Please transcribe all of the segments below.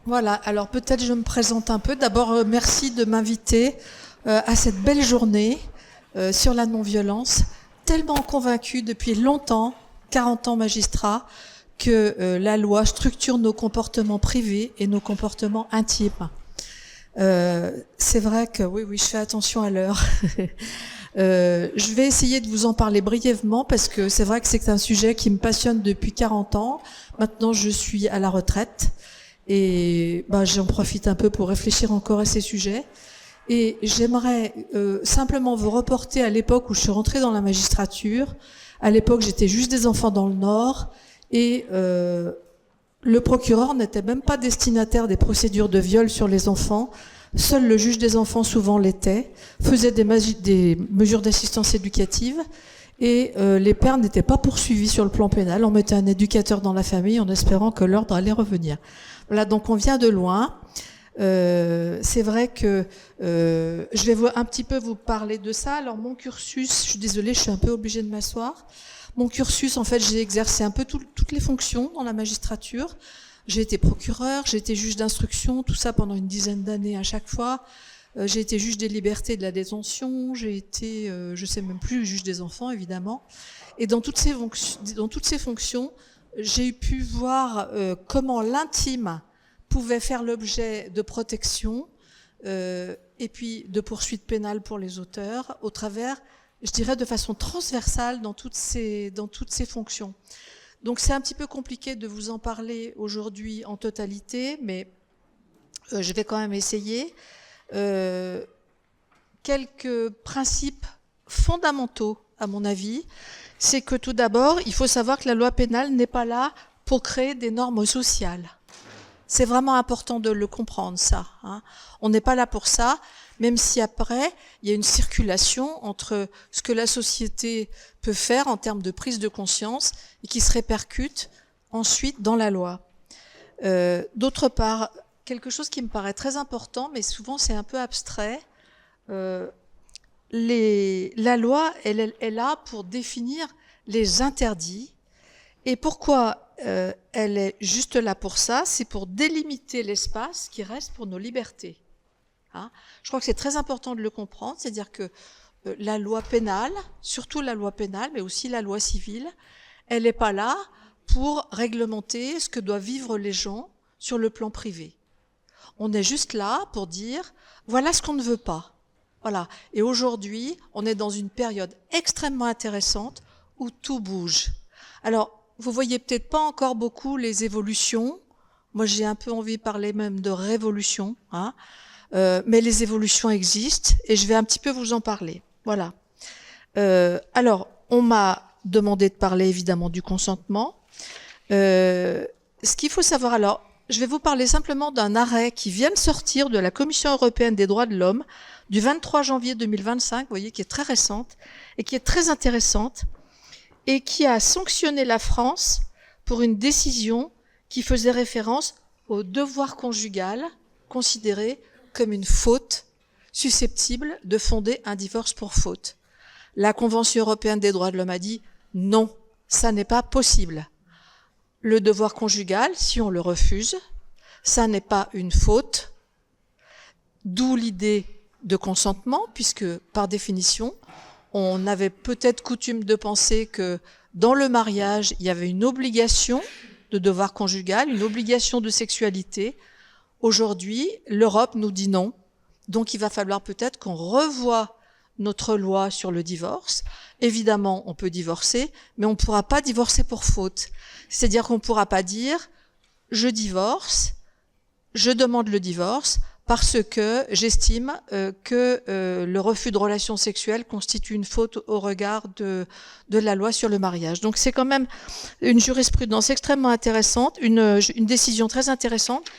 Voilà, alors peut-être je me présente un peu. D'abord, merci de m'inviter à cette belle journée sur la non-violence. Tellement convaincue depuis longtemps, 40 ans magistrat, que la loi structure nos comportements privés et nos comportements intimes. C'est vrai que oui, je fais attention à l'heure. Je vais essayer de vous en parler brièvement parce que c'est vrai que c'est un sujet qui me passionne depuis 40 ans. Maintenant, je suis à la retraite et j'en profite un peu pour réfléchir encore à ces sujets. Et j'aimerais simplement vous reporter à l'époque où je suis rentrée dans la magistrature. À l'époque, j'étais juge des enfants dans le Nord et le procureur n'était même pas destinataire des procédures de viol sur les enfants. Seul le juge des enfants souvent l'était, faisait des mesures d'assistance éducative et les pères n'étaient pas poursuivis sur le plan pénal. On mettait un éducateur dans la famille en espérant que l'ordre allait revenir. Voilà, donc on vient de loin. C'est vrai que je vais un petit peu vous parler de ça. Alors mon cursus, je suis désolée, je suis un peu obligée de m'asseoir. Mon cursus, en fait, j'ai exercé un peu toutes les fonctions dans la magistrature. J'ai été procureur, j'ai été juge d'instruction, tout ça pendant une dizaine d'années à chaque fois. J'ai été juge des libertés et de la détention, j'ai été, je sais même plus, juge des enfants, évidemment. Et dans toutes ces fonctions, j'ai pu voir comment l'intime pouvait faire l'objet de protection et puis de poursuites pénales pour les auteurs au travers, je dirais, de façon transversale dans toutes ces fonctions. Donc c'est un petit peu compliqué de vous en parler aujourd'hui en totalité, mais je vais quand même essayer. Quelques principes fondamentaux, à mon avis, c'est que tout d'abord, il faut savoir que la loi pénale n'est pas là pour créer des normes sociales. C'est vraiment important de le comprendre, ça. Hein. On n'est pas là pour ça, même si après, il y a une circulation entre ce que la société peut faire en termes de prise de conscience et qui se répercute ensuite dans la loi. D'autre part, quelque chose qui me paraît très important, mais souvent c'est un peu abstrait, la loi, elle est là pour définir les interdits. Et pourquoi elle est juste là pour ça? C'est pour délimiter l'espace qui reste pour nos libertés. Hein, je crois que c'est très important de le comprendre, c'est-à-dire que la loi pénale, surtout la loi pénale, mais aussi la loi civile, elle n'est pas là pour réglementer ce que doivent vivre les gens sur le plan privé. On est juste là pour dire, voilà ce qu'on ne veut pas. Voilà. Et aujourd'hui, on est dans une période extrêmement intéressante où tout bouge. Alors, vous voyez peut-être pas encore beaucoup les évolutions. Moi, j'ai un peu envie de parler même de révolution, hein. Mais les évolutions existent et je vais un petit peu vous en parler. Voilà. Alors, on m'a demandé de parler évidemment du consentement. Ce qu'il faut savoir, alors, je vais vous parler simplement d'un arrêt qui vient de sortir de la Commission européenne des droits de l'homme du 23 janvier 2025, vous voyez, qui est très récente et qui est très intéressante et qui a sanctionné la France pour une décision qui faisait référence au devoir conjugal considéré comme une faute susceptible de fonder un divorce pour faute. La Convention européenne des droits de l'homme a dit non, ça n'est pas possible. Le devoir conjugal, si on le refuse, ça n'est pas une faute, d'où l'idée de consentement, puisque par définition, on avait peut-être coutume de penser que dans le mariage, il y avait une obligation de devoir conjugal, une obligation de sexualité. Aujourd'hui, l'Europe nous dit non. Donc, il va falloir peut-être qu'on revoie notre loi sur le divorce. Évidemment, on peut divorcer, mais on ne pourra pas divorcer pour faute. C'est-à-dire qu'on ne pourra pas dire « je divorce, je demande le divorce », parce que j'estime que le refus de relations sexuelles constitue une faute au regard de la loi sur le mariage. Donc c'est quand même une jurisprudence extrêmement intéressante, une décision très intéressante,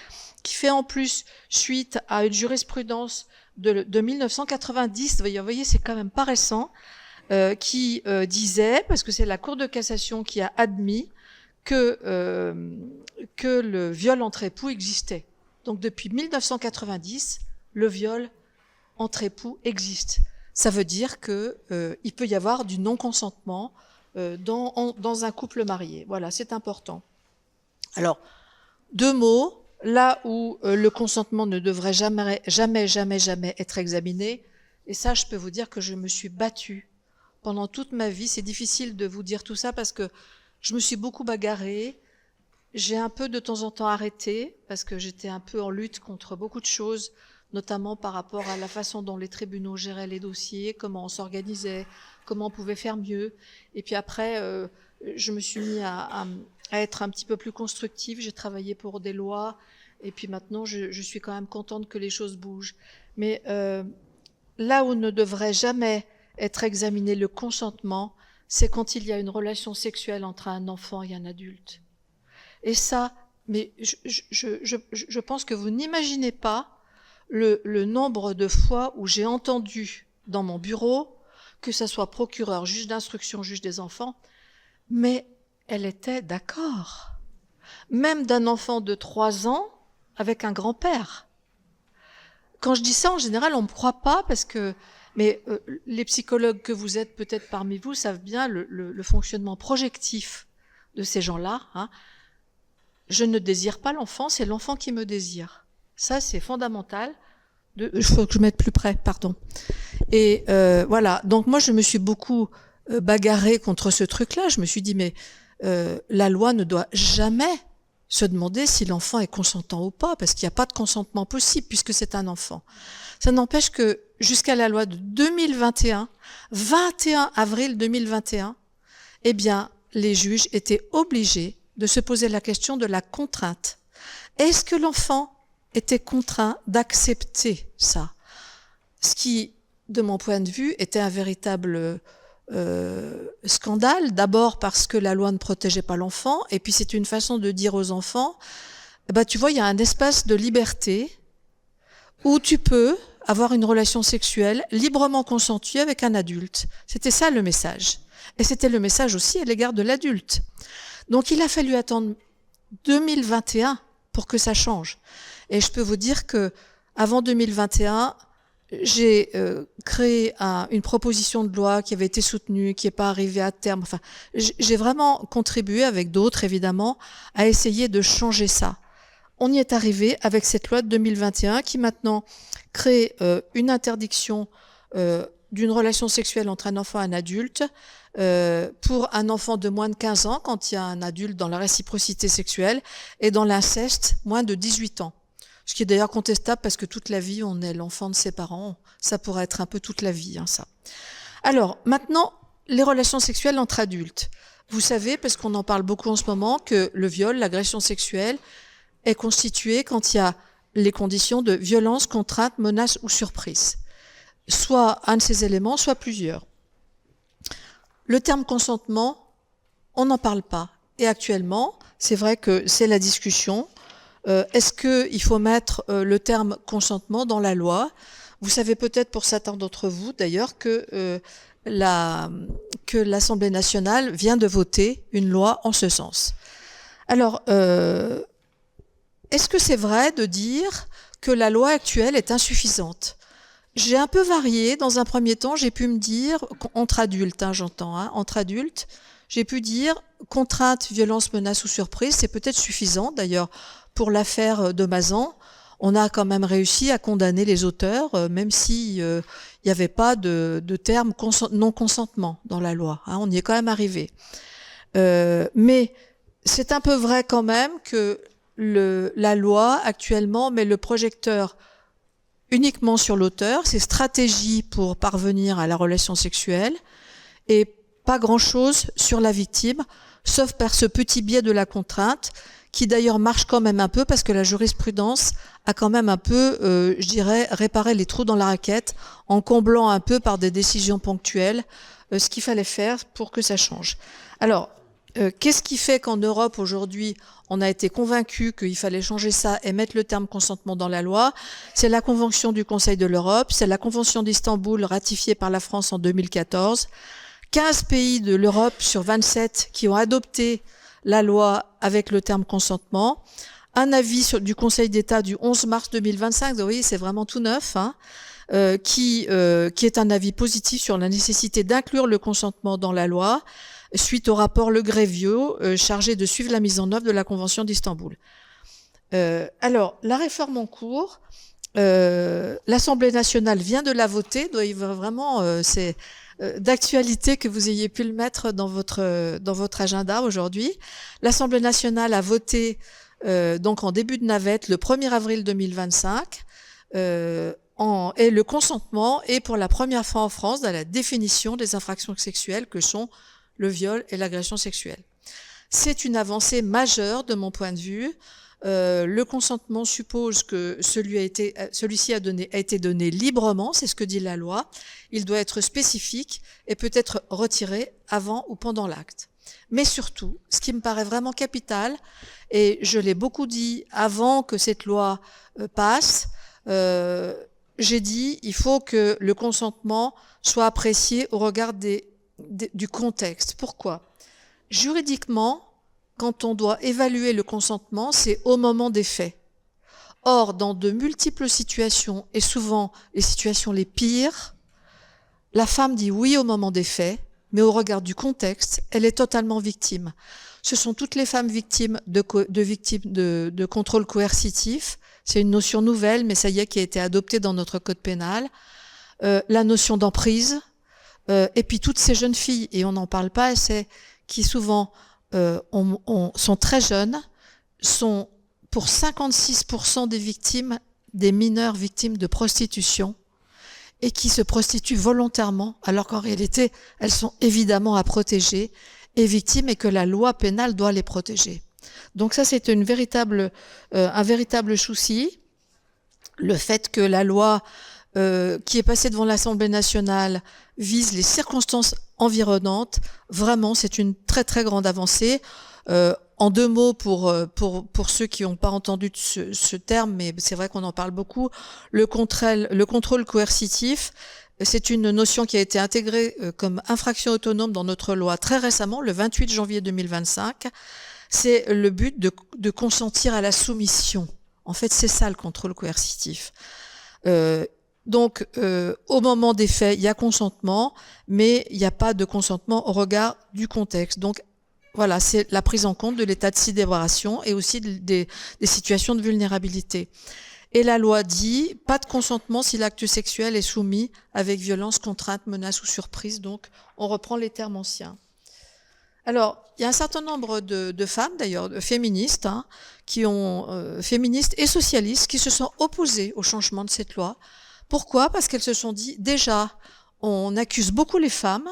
qui fait en plus suite à une jurisprudence de 1990, vous voyez, c'est quand même pas récent, qui disait, parce que c'est la Cour de cassation qui a admis que le viol entre époux existait. Donc depuis 1990, le viol entre époux existe. Ça veut dire que il peut y avoir du non-consentement dans un couple marié. Voilà, c'est important. Alors, 2 mots là où le consentement ne devrait jamais, jamais, jamais, jamais être examiné. Et ça, je peux vous dire que je me suis battue pendant toute ma vie. C'est difficile de vous dire tout ça parce que je me suis beaucoup bagarrée. J'ai un peu de temps en temps arrêté parce que j'étais un peu en lutte contre beaucoup de choses, notamment par rapport à la façon dont les tribunaux géraient les dossiers, comment on s'organisait, comment on pouvait faire mieux. Et puis après, je me suis mis à être un petit peu plus constructive. J'ai travaillé pour des lois et puis maintenant, je suis quand même contente que les choses bougent. Mais là où ne devrait jamais être examiné le consentement, c'est quand il y a une relation sexuelle entre un enfant et un adulte. Et ça, mais je pense que vous n'imaginez pas le nombre de fois où j'ai entendu dans mon bureau, que ce soit procureur, juge d'instruction, juge des enfants, mais elle était d'accord. Même d'un enfant de 3 ans avec un grand-père. Quand je dis ça, en général, on ne me croit pas parce que... Mais les psychologues que vous êtes peut-être parmi vous savent bien le fonctionnement projectif de ces gens-là. Hein. Je ne désire pas l'enfant, c'est l'enfant qui me désire. Ça, c'est fondamental. Il faut que je mette plus près, pardon. Et voilà, donc moi, je me suis beaucoup bagarrée contre ce truc-là. Je me suis dit, mais la loi ne doit jamais se demander si l'enfant est consentant ou pas, parce qu'il n'y a pas de consentement possible puisque c'est un enfant. Ça n'empêche que jusqu'à la loi de 2021, 21 avril 2021, eh bien, les juges étaient obligés de se poser la question de la contrainte. Est-ce que l'enfant était contraint d'accepter ça? Ce qui, de mon point de vue, était un véritable scandale. D'abord parce que la loi ne protégeait pas l'enfant, et puis c'est une façon de dire aux enfants, bah, tu vois, il y a un espace de liberté où tu peux avoir une relation sexuelle librement consentie avec un adulte. C'était ça le message. Et c'était le message aussi à l'égard de l'adulte. Donc il a fallu attendre 2021 pour que ça change. Et je peux vous dire que avant 2021, j'ai créé une proposition de loi qui avait été soutenue, qui n'est pas arrivée à terme. Enfin, j'ai vraiment contribué avec d'autres, évidemment, à essayer de changer ça. On y est arrivé avec cette loi de 2021 qui maintenant crée une interdiction d'une relation sexuelle entre un enfant et un adulte pour un enfant de moins de 15 ans quand il y a un adulte dans la réciprocité sexuelle et dans l'inceste moins de 18 ans. Ce qui est d'ailleurs contestable parce que toute la vie on est l'enfant de ses parents. Ça pourrait être un peu toute la vie, hein, ça. Alors maintenant, les relations sexuelles entre adultes. Vous savez, parce qu'on en parle beaucoup en ce moment, que le viol, l'agression sexuelle est constitué quand il y a les conditions de violence, contrainte, menace ou surprise. Soit un de ces éléments, soit plusieurs. Le terme consentement, on n'en parle pas. Et actuellement, c'est vrai que c'est la discussion. Est-ce qu'il faut mettre le terme consentement dans la loi? Vous savez peut-être pour certains d'entre vous d'ailleurs que l'Assemblée nationale vient de voter une loi en ce sens. Alors, est-ce que c'est vrai de dire que la loi actuelle est insuffisante? J'ai un peu varié. Dans un premier temps, j'ai pu me dire, entre adultes, hein, j'entends, hein, entre adultes, j'ai pu dire contrainte, violence, menace ou surprise, c'est peut-être suffisant. D'ailleurs, pour l'affaire de Mazan, on a quand même réussi à condamner les auteurs, même si il n'y avait pas de terme non-consentement dans la loi. Hein, on y est quand même arrivé. Mais c'est un peu vrai quand même que la loi actuellement met le projecteur uniquement sur l'auteur, ses stratégies pour parvenir à la relation sexuelle, et pas grand-chose sur la victime, sauf par ce petit biais de la contrainte, qui d'ailleurs marche quand même un peu, parce que la jurisprudence a quand même un peu, je dirais, réparé les trous dans la raquette, en comblant un peu par des décisions ponctuelles ce qu'il fallait faire pour que ça change. Alors, qu'est-ce qui fait qu'en Europe, aujourd'hui, on a été convaincu qu'il fallait changer ça et mettre le terme consentement dans la loi? C'est la Convention du Conseil de l'Europe, c'est la Convention d'Istanbul ratifiée par la France en 2014, 15 pays de l'Europe sur 27 qui ont adopté la loi avec le terme consentement, un avis du Conseil d'État du 11 mars 2025, vous voyez, c'est vraiment tout neuf, hein, qui est un avis positif sur la nécessité d'inclure le consentement dans la loi, suite au rapport Le Gréviot, chargé de suivre la mise en œuvre de la Convention d'Istanbul. Alors, la réforme en cours, l'Assemblée nationale vient de la voter, donc il va vraiment, c'est d'actualité que vous ayez pu le mettre dans votre agenda aujourd'hui. L'Assemblée nationale a voté donc en début de navette le 1er avril 2025 et le consentement est pour la première fois en France dans la définition des infractions sexuelles que sont le viol et l'agression sexuelle. C'est une avancée majeure de mon point de vue. Le consentement suppose que celui-ci a été donné librement, c'est ce que dit la loi. Il doit être spécifique et peut être retiré avant ou pendant l'acte. Mais surtout, ce qui me paraît vraiment capital, et je l'ai beaucoup dit avant que cette loi passe, j'ai dit il faut que le consentement soit apprécié au regard du contexte. Pourquoi ? Juridiquement, quand on doit évaluer le consentement, c'est au moment des faits. Or, dans de multiples situations, et souvent les situations les pires, la femme dit oui au moment des faits, mais au regard du contexte, elle est totalement victime. Ce sont toutes les femmes victimes de contrôle coercitif. C'est une notion nouvelle, mais ça y est, qui a été adoptée dans notre code pénal. La notion d'emprise, et puis toutes ces jeunes filles, et on n'en parle pas assez, qui souvent sont très jeunes, sont pour 56% des victimes, des mineurs victimes de prostitution, et qui se prostituent volontairement, alors qu'en réalité, elles sont évidemment à protéger et victimes, et que la loi pénale doit les protéger. Donc ça, c'est un véritable souci. Le fait que la loi qui est passée devant l'Assemblée nationale vise les circonstances environnantes, vraiment, c'est une très très grande avancée. En deux mots, pour ceux qui n'ont pas entendu ce terme, mais c'est vrai qu'on en parle beaucoup, le contrôle coercitif, c'est une notion qui a été intégrée comme infraction autonome dans notre loi très récemment, le 28 janvier 2025. C'est le but de consentir à la soumission. En fait, c'est ça le contrôle coercitif. Donc, au moment des faits, il y a consentement, mais il n'y a pas de consentement au regard du contexte. Donc, voilà, c'est la prise en compte de l'état de sidération et aussi des situations de vulnérabilité. Et la loi dit, pas de consentement si l'acte sexuel est soumis avec violence, contrainte, menace ou surprise. Donc, on reprend les termes anciens. Alors, il y a un certain nombre de femmes, d'ailleurs, féministes, féministes et socialistes, qui se sont opposées au changement de cette loi. Pourquoi ? Parce qu'elles se sont dit, déjà, on accuse beaucoup les femmes,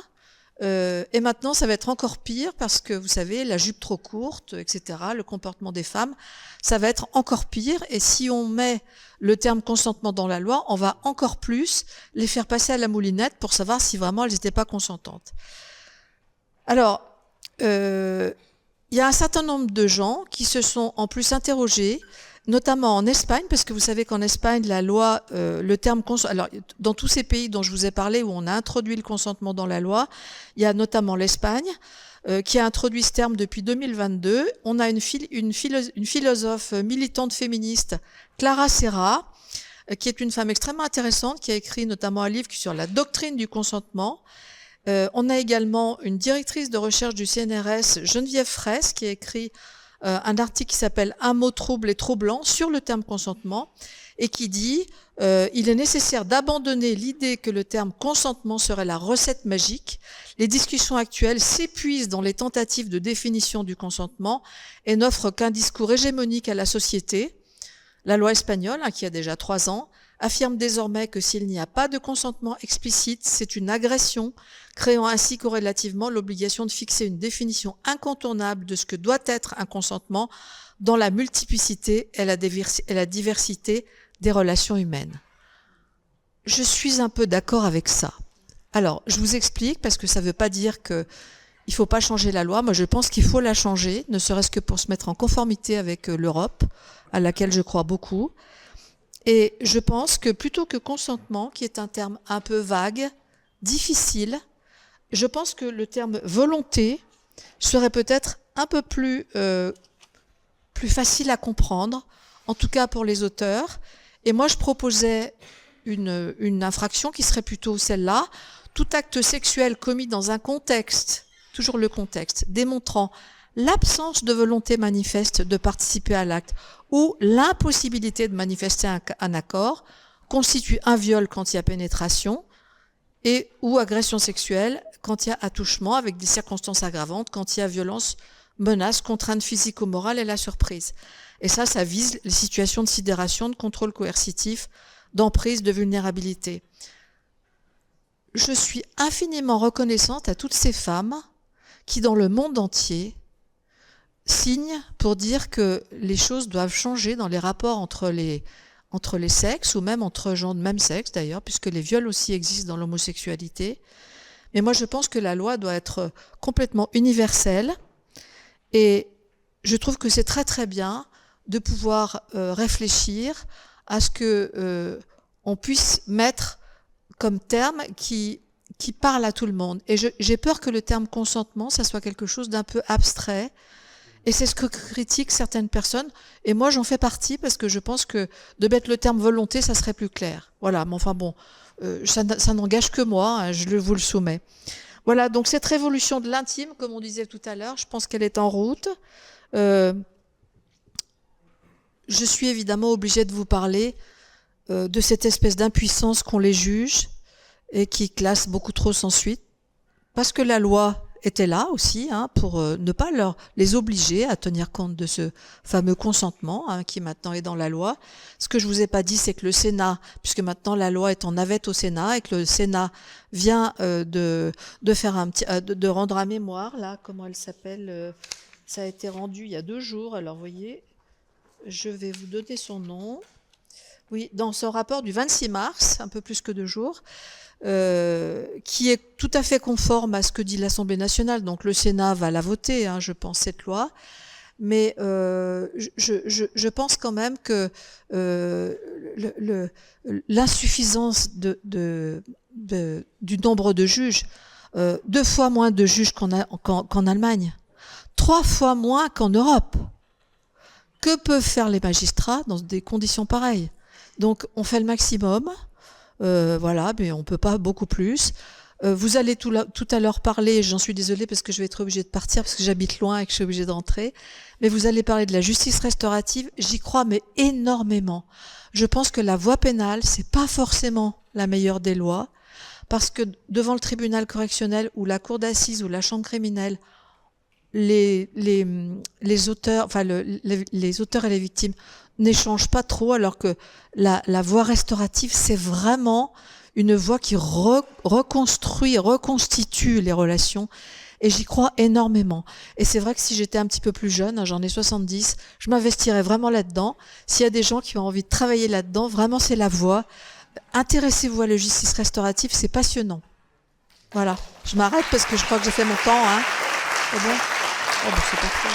et maintenant ça va être encore pire parce que, vous savez, la jupe trop courte, etc., le comportement des femmes, ça va être encore pire. Et si on met le terme consentement dans la loi, on va encore plus les faire passer à la moulinette pour savoir si vraiment elles n'étaient pas consentantes. Alors, il y a un certain nombre de gens qui se sont en plus interrogés, notamment en Espagne, parce que vous savez qu'en Espagne, la loi, le terme consentement, alors dans tous ces pays dont je vous ai parlé, où on a introduit le consentement dans la loi, il y a notamment l'Espagne, qui a introduit ce terme depuis 2022. On a une philosophe militante féministe, Clara Serra, qui est une femme extrêmement intéressante, qui a écrit notamment un livre sur la doctrine du consentement. On a également une directrice de recherche du CNRS, Geneviève Fraisse, qui a écrit un article qui s'appelle « Un mot trouble et troublant » sur le terme consentement, et qui dit il est nécessaire d'abandonner l'idée que le terme consentement serait la recette magique. Les discussions actuelles s'épuisent dans les tentatives de définition du consentement et n'offrent qu'un discours hégémonique à la société. La loi espagnole, qui a déjà 3 ans, affirme désormais que s'il n'y a pas de consentement explicite, c'est une agression, créant ainsi corrélativement l'obligation de fixer une définition incontournable de ce que doit être un consentement dans la multiplicité et la diversité des relations humaines. Je suis un peu d'accord avec ça. Alors, je vous explique, parce que ça ne veut pas dire qu'il ne faut pas changer la loi. Moi, je pense qu'il faut la changer, ne serait-ce que pour se mettre en conformité avec l'Europe, à laquelle je crois beaucoup. Et je pense que plutôt que consentement, qui est un terme un peu vague, difficile, je pense que le terme volonté serait peut-être un peu plus facile à comprendre, en tout cas pour les auteurs. Et moi, je proposais une infraction qui serait plutôt celle-là. Tout acte sexuel commis dans un contexte, toujours le contexte, démontrant l'absence de volonté manifeste de participer à l'acte ou l'impossibilité de manifester un accord constitue un viol quand il y a pénétration et ou agression sexuelle quand il y a attouchement avec des circonstances aggravantes, quand il y a violence, menace, contrainte physique ou morale et la surprise. Et ça vise les situations de sidération, de contrôle coercitif, d'emprise, de vulnérabilité. Je suis infiniment reconnaissante à toutes ces femmes qui, dans le monde entier, signent pour dire que les choses doivent changer dans les rapports entre les sexes, ou même entre gens de même sexe d'ailleurs, puisque les viols aussi existent dans l'homosexualité. Mais moi je pense que la loi doit être complètement universelle, et je trouve que c'est très très bien de pouvoir réfléchir à ce que on puisse mettre comme terme qui parle à tout le monde. Et j'ai peur que le terme consentement, ça soit quelque chose d'un peu abstrait. Et c'est ce que critiquent certaines personnes. Et moi, j'en fais partie parce que je pense que de mettre le terme volonté, ça serait plus clair. Voilà, mais enfin bon, ça n'engage que moi, hein, vous le soumets. Voilà, donc cette révolution de l'intime, comme on disait tout à l'heure, je pense qu'elle est en route. Je suis évidemment obligée de vous parler de cette espèce d'impuissance qu'ont les juges et qui classent beaucoup trop sans suite, parce que la loi était là aussi pour ne pas les obliger à tenir compte de ce fameux consentement qui maintenant est dans la loi. Ce que je vous ai pas dit, c'est que le Sénat, puisque maintenant la loi est en navette au Sénat et que le Sénat vient de faire de rendre à mémoire, là, comment elle s'appelle, ça a été rendu il y a 2 jours, alors vous voyez, je vais vous donner son nom. Oui, dans son rapport du 26 mars, un peu plus que 2 jours, qui est tout à fait conforme à ce que dit l'Assemblée nationale. Donc le Sénat va la voter, je pense, cette loi. Mais je pense quand même que l'insuffisance du nombre de juges, 2 fois moins de juges qu'en Allemagne, 3 fois moins qu'en Europe. Que peuvent faire les magistrats dans des conditions pareilles? Donc on fait le maximum. Voilà, mais on peut pas beaucoup plus. Vous allez tout à l'heure parler, j'en suis désolée parce que je vais être obligée de partir parce que j'habite loin et que je suis obligée d'entrer, mais vous allez parler de la justice restaurative, j'y crois mais énormément. Je pense que la voie pénale, c'est pas forcément la meilleure des lois, parce que devant le tribunal correctionnel ou la cour d'assises ou la chambre criminelle, les auteurs, enfin les auteurs et les victimes n'échangent pas trop, alors que la voie restaurative, c'est vraiment une voie qui reconstitue les relations, et j'y crois énormément. Et c'est vrai que si j'étais un petit peu plus jeune, j'en ai 70, je m'investirais vraiment là-dedans. S'il y a des gens qui ont envie de travailler là-dedans, vraiment c'est la voie. Intéressez-vous à la justice restaurative, c'est passionnant. Voilà, je m'arrête parce que je crois que j'ai fait mon temps. C'est bon ? Oh, ben c'est parfait.